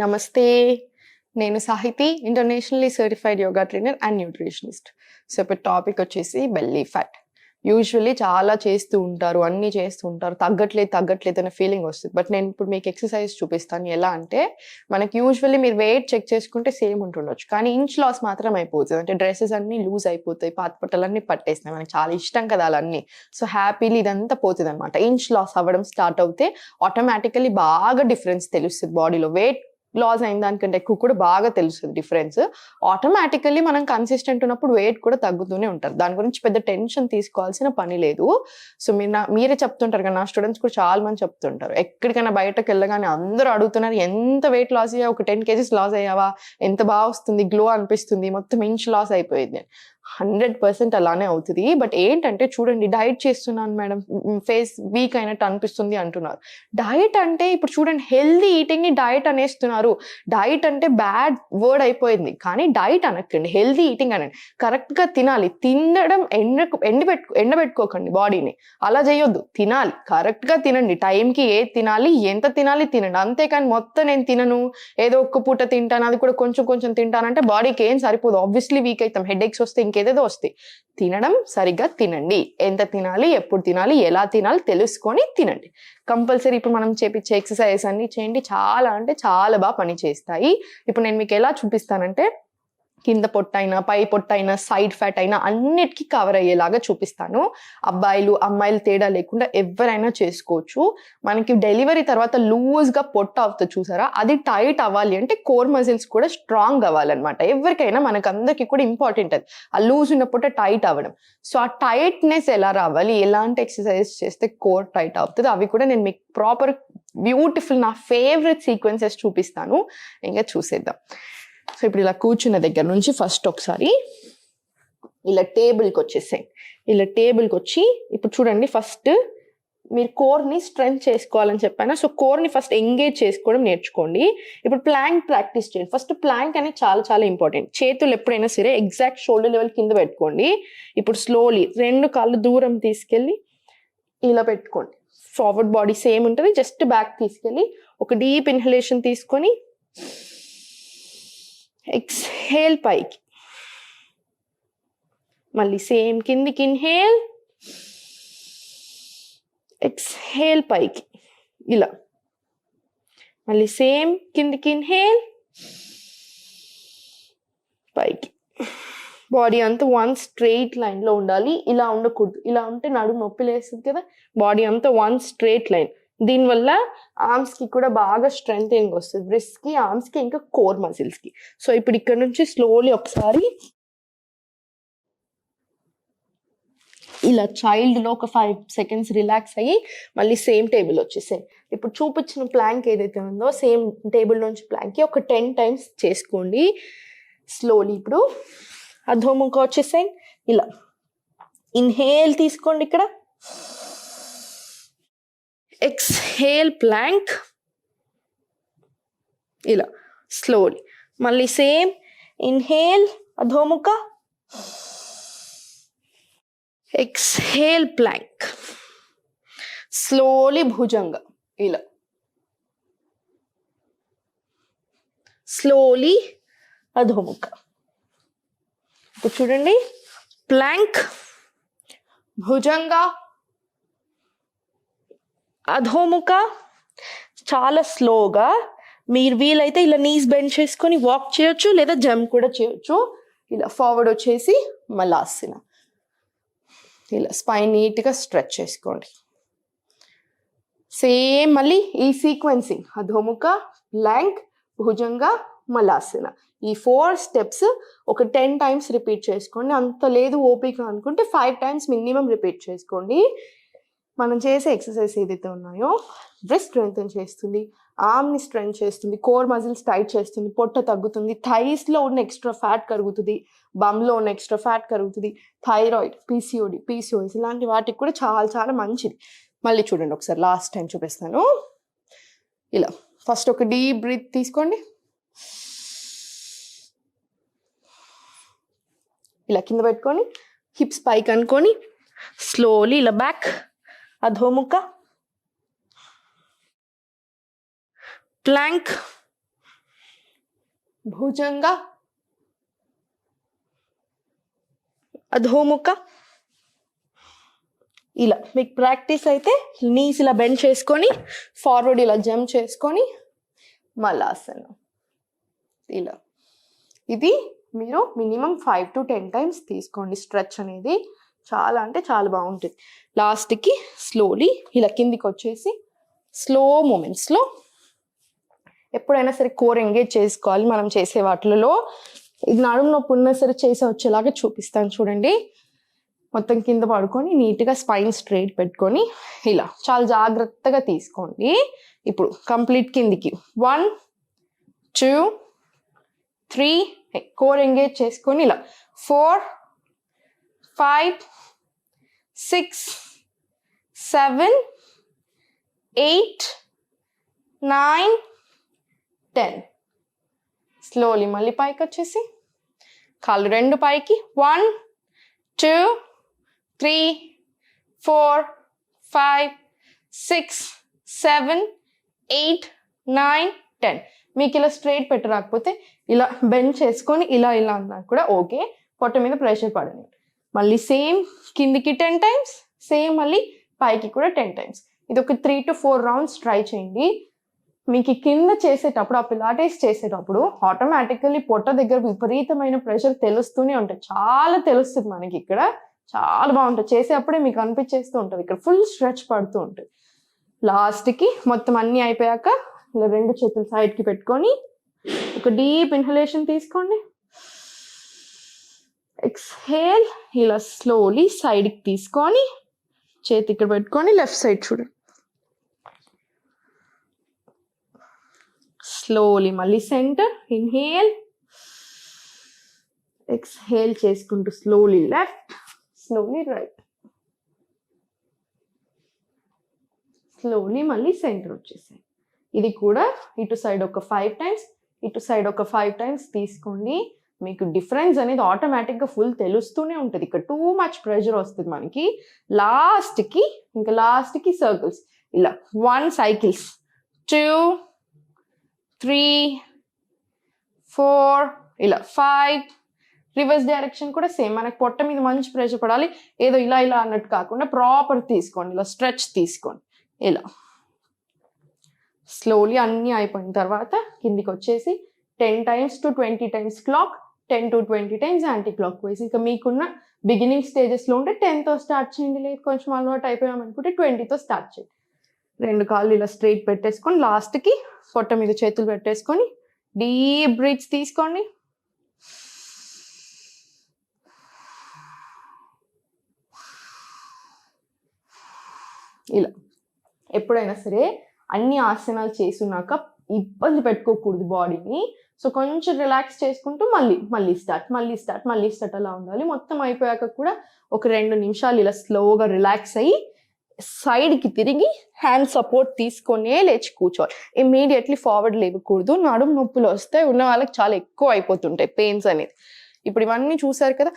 నమస్తే. నేను Sahithi, internationally certified yoga trainer and nutritionist. So, ఇప్పుడు టాపిక్ వచ్చేసి బెల్లీ ఫ్యాట్. యూజువల్లీ చాలా చేస్తూ ఉంటారు, అన్నీ చేస్తూ ఉంటారు. తగ్గట్లేదు అనే ఫీలింగ్ వస్తది. బట్ నేను ఇప్పుడు మీకు ఎక్సర్సైజ్ చూపిస్తాను. ఎలా అంటే, మనకి యూజువల్లీ మీరు వెయిట్ చెక్ చేసుకుంటే సేమ్ ఉంటుండొచ్చు. కానీ ఇంచ్ లాస్ మాత్రం అయిపోతది. అంటే డ్రెసెస్ అన్నీ లూజ్ అయిపోతాయి. పాత బట్టలన్నీ పట్టేసినాయి. మనకి చాలా ఇష్టం కదా అలాన్నీ. సో, హ్యాపీలీ ఇదంతా పోతదనమాట. ఇంచ్ లాస్ అవ్వడం స్టార్ట్ అవుతే ఆటోమేటికల్లీ బాగా డిఫరెన్స్ తెలుస్తది బాడీలో. వెయిట్ లాస్ అయిన దానికంటే ఎక్కువ కూడా బాగా తెలుస్తది డిఫరెన్స్. ఆటోమేటికల్లీ మనం కన్సిస్టెంట్ ఉన్నప్పుడు వెయిట్ కూడా తగ్గుతూనే ఉంటారు. దాని గురించి పెద్ద టెన్షన్ తీసుకోవాల్సిన పని లేదు. సో, మీరే చెప్తుంటారు కదా, నా స్టూడెంట్స్ కూడా చాలా మంది చెప్తుంటారు. ఎక్కడికైనా బయటకెళ్ళగానే అందరూ అడుగుతున్నారు, ఎంత వెయిట్ లాస్ అయ్యావు? ఒక 10 కేజీస్ లాస్ అయ్యావా? ఎంత బాగా వస్తుంది, గ్లో అనిపిస్తుంది, మొత్తం ఇంచ్ లాస్ అయిపోయింది. 100% అలానే అవుతది. బట్ ఏంటంటే చూడండి, డైట్ చేస్తున్నాను మేడం, ఫేస్ వీక్ అయినట్టు అనిపిస్తుంది అంటున్నారు. డైట్ అంటే ఇప్పుడు చూడండి, హెల్తీ ఈటింగ్ ని డైట్ అనేస్తున్నారు. డైట్ అంటే బ్యాడ్ వర్డ్ అయిపోయింది. కానీ డైట్ అనకండి, హెల్తీ ఈటింగ్ అనండి. కరెక్ట్ గా తినాలి. తినడం ఎండబెట్టుకోకండి బాడీని. అలా చేయొద్దు. తినాలి, కరెక్ట్ గా తినండి. టైంకి ఏది తినాలి, ఎంత తినాలి తినండి. అంతేకాని మొత్తం నేను తినను, ఏదో ఒక్క పూట తింటాను, అది కూడా కొంచెం కొంచెం తింటానంటే బాడీకి ఏం సరిపోదు. ఆబ్వియస్లీ వీక్ అవుతాం, హెడేక్స్ వస్తే ఇంకేదేదో వస్తాయి. తినడం సరిగ్గా తినండి. ఎంత తినాలి, ఎప్పుడు తినాలి, ఎలా తినాలి తెలుసుకొని తినండి. కంపల్సరీ ఇప్పుడు మనం చేపించే ఎక్సర్సైజెస్ అన్ని చేయండి. చాలా అంటే చాలా బాగా పని చేస్తాయి. ఇప్పుడు నేను మీకు ఎలా చూపిస్తానంటే, కింద పొట్టైనా, పై పొట్టైనా, సైడ్ ఫ్యాట్ అయినా అన్నిటికీ కవర్ అయ్యేలాగా చూపిస్తాను. అబ్బాయిలు అమ్మాయిలు తేడా లేకుండా ఎవరైనా చేసుకోవచ్చు. మనకి డెలివరీ తర్వాత లూజ్గా పొట్ట అవుతుంది చూసారా, అది టైట్ అవ్వాలి అంటే కోర్ మజిల్స్ కూడా స్ట్రాంగ్ అవ్వాలన్నమాట. ఎవరికైనా మనకందరికీ కూడా ఇంపార్టెంట్ అది, ఆ లూజ్ ఉన్న పొట్ట టైట్ అవ్వడం. సో ఆ టైట్నెస్ ఎలా రావాలి, ఎలాంటి ఎక్సర్సైజ్ చేస్తే కోర్ టైట్ అవుతుంది, అవి కూడా నేను మీకు ప్రాపర్ బ్యూటిఫుల్ నా ఫేవరెట్ సీక్వెన్సెస్ చూపిస్తాను. ఇంకా చూసేద్దాం. సో ఇప్పుడు ఇలా కూర్చున్న దగ్గర నుంచి ఫస్ట్ ఒకసారి ఇలా టేబుల్కి వచ్చేసాయి. ఇలా టేబుల్కి వచ్చి ఇప్పుడు చూడండి, ఫస్ట్ మీరు కోర్ని స్ట్రెంగ్త్ చేసుకోవాలని చెప్పాను. సో కోర్ని ఫస్ట్ ఎంగేజ్ చేసుకోవడం నేర్చుకోండి. ఇప్పుడు ప్లాంక్ ప్రాక్టీస్ చేయండి. ఫస్ట్ ప్లాంక్ అనేది చాలా చాలా ఇంపార్టెంట్. చేతులు ఎప్పుడైనా సరే ఎగ్జాక్ట్ షోల్డర్ లెవెల్ కింద పెట్టుకోండి. ఇప్పుడు స్లోలీ 2 కాళ్ళు దూరం తీసుకెళ్ళి ఇలా పెట్టుకోండి. ఫార్వర్డ్ బాడీ సేమ్ ఉంటుంది, జస్ట్ బ్యాక్ తీసుకెళ్ళి ఒక డీప్ ఇన్హలేషన్ తీసుకొని ఎక్స్హేల్ పైకి, మళ్ళీ సేమ్ కిందికి ఇన్హేల్, ఎక్స్హేల్ పైకి, ఇలా మళ్ళీ సేమ్ కిందికి ఇన్హేల్, పైకి. బాడీ అంతా వన్ స్ట్రెయిట్ లైన్ లో ఉండాలి. ఇలా ఉండకూడదు. ఇలా ఉంటే నడుము నొప్పి లేస్తుంది కదా. బాడీ అంతా వన్ స్ట్రెయిట్ లైన్. దీనివల్ల ఆర్మ్స్ కి కూడా బాగా స్ట్రెంగ్ వస్తుంది, బ్రెస్ట్ కి, ఆర్మ్స్ కి, ఇంకా కోర్ మజిల్స్ కి. సో ఇప్పుడు ఇక్కడ నుంచి స్లోలీ ఒకసారి ఇలా చైల్డ్ లో ఒక 5 seconds రిలాక్స్ అయ్యి మళ్ళీ సేమ్ టేబుల్ వచ్చేసాయి. ఇప్పుడు చూపించిన ప్లాంక్ ఏదైతే ఉందో సేమ్ టేబుల్ నుంచి ప్లాంక్ కి ఒక 10 times చేసుకోండి స్లోలీ. ఇప్పుడు అధోముఖ వచ్చేసాయి. ఇలా ఇన్హేల్ తీసుకోండి, ఇక్కడ ఎక్స్హేల్ ప్లాంక్, ఇలా స్లోలీ. మళ్ళీ సేమ్ ఇన్హేల్ అధోముఖ, ఎక్స్హేల్ ప్లాంక్, స్లోలీ భుజంగ, ఇలా స్లోలీ అధోముఖ. ఇప్పుడు చూడండి, ప్లాంక్, భుజంగ, అధోముఖ. చాలా స్లోగా మీరు వీలైతే ఇలా నీస్ బెండ్ చేసుకొని వాక్ చేయొచ్చు, లేదా జంప్ కూడా చేయొచ్చు. ఇలా ఫార్వర్డ్ వచ్చేసి మలాసన, ఇలా స్పైన్ నీట్గా స్ట్రెచ్ చేసుకోండి. సేమ్ మళ్ళీ ఈ సీక్వెన్సింగ్ అధోముఖ, ప్లాంక్, భుజంగ, మలాసన, ఈ 4 steps ఒక 10 times రిపీట్ చేసుకోండి. అంత లేదు ఓపిక అనుకుంటే 5 times మినిమం రిపీట్ చేసుకోండి. మనం చేసే ఎక్సర్సైజ్ ఏదైతే ఉన్నాయో బ్రెస్ట్ స్ట్రెంగ్తన్ చేస్తుంది, ఆర్మ్ని స్ట్రెంగ్ చేస్తుంది, కోర్ మజిల్స్ టైట్ చేస్తుంది, పొట్ట తగ్గుతుంది, థైస్లో ఉన్న ఎక్స్ట్రా ఫ్యాట్ కరుగుతుంది, బమ్లో ఉన్న ఎక్స్ట్రా ఫ్యాట్ కరుగుతుంది, థైరాయిడ్, పీసీఓఎస్ ఇలాంటి వాటికి కూడా చాలా చాలా మంచిది. మళ్ళీ చూడండి ఒకసారి, లాస్ట్ టైం చూపిస్తాను. ఇలా ఫస్ట్ ఒక డీప్ బ్రీత్ తీసుకోండి. ఇలా కింద పెట్టుకొని హిప్స్ పైకి అనుకొని స్లోలీ ఇలా బ్యాక్, అధోముఖ, ప్లాంక్, భుజంగ, అధోముఖ. ఇలా మీకు ప్రాక్టీస్ అయితే నీస్ ఇలా బెండ్ చేసుకొని ఫార్వర్డ్ ఇలా జంప్ చేసుకొని మలాసనం. ఇలా ఇది మీరు మినిమం 5 to 10 times తీసుకోండి. స్ట్రెచ్ అనేది చాలా అంటే చాలా బాగుంటుంది. లాస్ట్కి స్లోలీ ఇలా కిందికి వచ్చేసి స్లో మూమెంట్స్లో ఎప్పుడైనా సరే కోర్ ఎంగేజ్ చేసుకోవాలి మనం చేసే వాటిలో. ఇది నడుము నొప్పి ఉన్నా సరే చేసే వచ్చేలాగా చూపిస్తాను చూడండి. మొత్తం కింద పడుకొని నీట్గా స్పైన్ స్ట్రైట్ పెట్టుకొని ఇలా చాలా జాగ్రత్తగా తీసుకోండి. ఇప్పుడు కంప్లీట్ కిందికి 1 2 3 కోర్ ఎంగేజ్ చేసుకొని ఇలా 4 5 6 7 8 9 10. స్లోలీ మళ్ళీ పైకి వచ్చేసి కాళ్ళు రెండు పైకి 1 2 3 4 5 6 7 8 9 10. మీకు ఇలా స్ట్రైట్ పెట్టి రాకపోతే ఇలా బెండ్ చేసుకొని ఇలా ఇలా అన్నా కూడా ఓకే. పొట్ట మీద ప్రెషర్ పడండి. మళ్ళీ సేమ్ కిందికి 10 times, సేమ్ మళ్ళీ పైకి కూడా 10 times. ఇది ఒక 3 to 4 rounds ట్రై చేయండి. మీకు కింద చేసేటప్పుడు ఆ పిలాటెస్ చేసేటప్పుడు ఆటోమేటికల్లీ పొట్ట దగ్గర విపరీతమైన ప్రెషర్ తెలుస్తూనే ఉంటుంది. చాలా తెలుస్తుంది మనకి ఇక్కడ. చాలా బాగుంటుంది. చేసేటప్పుడే మీకు అనిపించేస్తూ ఉంటుంది. ఇక్కడ ఫుల్ స్ట్రెచ్ పడుతూ ఉంటుంది. లాస్ట్కి మొత్తం అన్నీ అయిపోయాక ఇలా రెండు చేతులు సైడ్కి పెట్టుకొని ఒక డీప్ ఇన్హలేషన్ తీసుకోండి. ఎక్స్హేల్ ఇలా స్లోలీ సైడ్కి తీసుకొని చేతి ఇక్కడ పెట్టుకొని లెఫ్ట్ సైడ్ చూడండి. స్లోలీ మళ్ళీ సెంటర్ ఇన్హేల్, ఎక్స్హేల్ చేసుకుంటూ slowly left, slowly right, slowly మళ్ళీ సెంటర్ వచ్చేసాయి. ఇది కూడా ఇటు సైడ్ ఒక 5 times, ఇటు సైడ్ ఒక 5 times తీసుకోండి. మీకు డిఫరెన్స్ అనేది ఆటోమేటిక్గా ఫుల్ తెలుస్తూనే ఉంటుంది. ఇక్కడ టూ మచ్ ప్రెషర్ వస్తుంది మనకి. లాస్ట్కి సర్కిల్స్ ఇలా 1 cycles 2 3 4 ఇలా 5. రివర్స్ డైరెక్షన్ కూడా సేమ్. మనకి పొట్ట మీద మంచి ప్రెషర్ పడాలి. ఏదో ఇలా ఇలా అన్నట్టు కాకుండా ప్రాపర్ తీసుకోండి. ఇలా స్ట్రెచ్ తీసుకోండి. ఇలా స్లోలీ అన్నీ అయిపోయిన తర్వాత కిందికి వచ్చేసి 10 times to 20 times clock, 10 to 20 times anti clock wise. ఇంకా మీకున్న బిగినింగ్ స్టేజెస్లో ఉంటే 10తో స్టార్ట్ చేయండి. లేదు కొంచెం అలవాటు అయిపోయామనుకుంటే 20తో స్టార్ట్ చేయండి. రెండు కాళ్ళు ఇలా స్ట్రైట్ పెట్టేసుకొని లాస్ట్కి పొట్ట మీద చేతులు పెట్టేసుకొని డీప్ బ్రీత్స్ తీసుకోండి. ఇలా ఎప్పుడైనా సరే అన్ని ఆసనాలు చేసున్నాక ఇబ్బంది పెట్టుకోకూడదు బాడీని. సో కొంచెం రిలాక్స్ చేసుకుంటూ మళ్ళీ స్టార్ట్ అలా ఉండాలి. మొత్తం అయిపోయాక కూడా ఒక 2 నిమిషాలు ఇలా స్లోగా రిలాక్స్ అయ్యి సైడ్కి తిరిగి హ్యాండ్ సపోర్ట్ తీసుకొనే లేచి కూర్చోవాలి. ఇమ్మీడియట్లీ ఫార్వర్డ్ లేవకూడదు. నడుము నొప్పులు వస్తాయి. ఉన్న వాళ్ళకి చాలా ఎక్కువ అయిపోతుంటాయి పెయిన్స్ అనేది. ఇప్పుడు ఇవన్నీ చూసారు కదా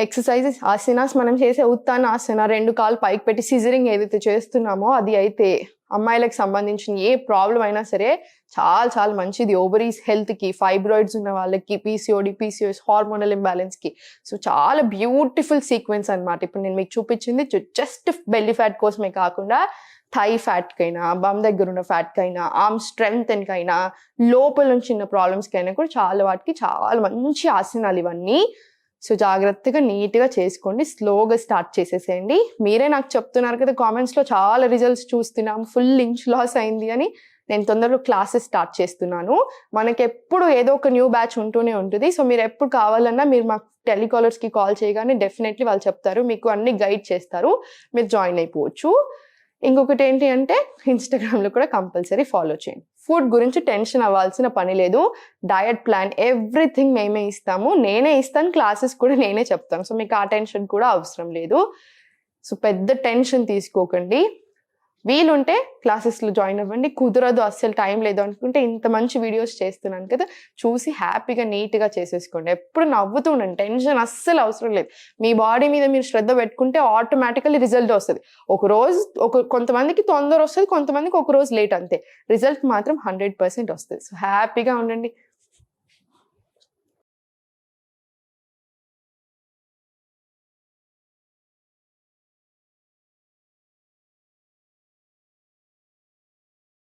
ఎక్సర్సైజెస్, ఆసనాస్. మనం చేసే ఉత్తాన ఆసన 2 కాళ్ళు పైకి పెట్టి సిజరింగ్ ఏదైతే చేస్తున్నామో అది అయితే అమ్మాయిలకు సంబంధించిన ఏ ప్రాబ్లం అయినా సరే చాలా చాలా మంచిది. ఓవరీస్ హెల్త్కి, ఫైబ్రాయిడ్స్ ఉన్న వాళ్ళకి, PCOS హార్మోనల్ ఇంబ్యాలెన్స్కి. సో చాలా బ్యూటిఫుల్ సీక్వెన్స్ అనమాట. ఇప్పుడు నేను మీకు చూపించింది జస్ట్ బెల్లీ ఫ్యాట్ కోసమే కాకుండా థై ఫ్యాట్కైనా, బమ్ దగ్గర ఉన్న ఫ్యాట్కైనా, ఆర్మ్ స్ట్రెంగ్త్కైనా, లోపల నుంచి ఉన్న ప్రాబ్లమ్స్కైనా కూడా చాలా వాటికి చాలా మంచి ఆసనాలు ఇవన్నీ. సో జాగ్రత్తగా నీట్గా చేసుకోండి. స్లోగా స్టార్ట్ చేసేసేయండి. మీరే నాకు చెప్తున్నారు కదా కామెంట్స్లో చాలా రిజల్ట్స్ చూస్తున్నాం, ఫుల్ ఇంచ్ లాస్ అయింది అని. నేను తొందరలో క్లాసెస్ స్టార్ట్ చేస్తున్నాను. మనకి ఎప్పుడు ఏదో ఒక న్యూ బ్యాచ్ ఉంటూనే ఉంటుంది. సో మీరు ఎప్పుడు కావాలన్నా మీరు మాకు టెలికాలర్స్కి కాల్ చేయగానే డెఫినెట్లీ వాళ్ళు చెప్తారు, మీకు అన్ని గైడ్ చేస్తారు, మీరు జాయిన్ అయిపోవచ్చు. ఇంకొకటి ఏంటి అంటే ఇన్స్టాగ్రామ్లో కూడా కంపల్సరీ ఫాలో చేయండి. ఫుడ్ గురించి టెన్షన్ అవ్వాల్సిన పని లేదు. డయట్ ప్లాన్ ఎవ్రీథింగ్ మేమే ఇస్తాము. నేనే ఇస్తాను, క్లాసెస్ కూడా నేనే చెప్తాను. సో మీకు ఆ టెన్షన్ కూడా అవసరం లేదు. సో పెద్ద టెన్షన్ తీసుకోకండి. వీలుంటే క్లాసెస్లో జాయిన్ అవ్వండి. కుదరదు, అస్సలు టైం లేదు అనుకుంటే ఇంత మంచి వీడియోస్ చేస్తున్నాను కదా, చూసి హ్యాపీగా నీట్గా చేసేసుకోండి. ఎప్పుడు నవ్వుతూ ఉండండి. టెన్షన్ అస్సలు అవసరం లేదు. మీ బాడీ మీద మీరు శ్రద్ధ పెట్టుకుంటే ఆటోమేటికల్లీ రిజల్ట్ వస్తుంది. కొంతమందికి తొందర వస్తుంది, కొంతమందికి ఒక రోజు లేట్, అంతే. రిజల్ట్ మాత్రం 100% వస్తుంది. సో హ్యాపీగా ఉండండి.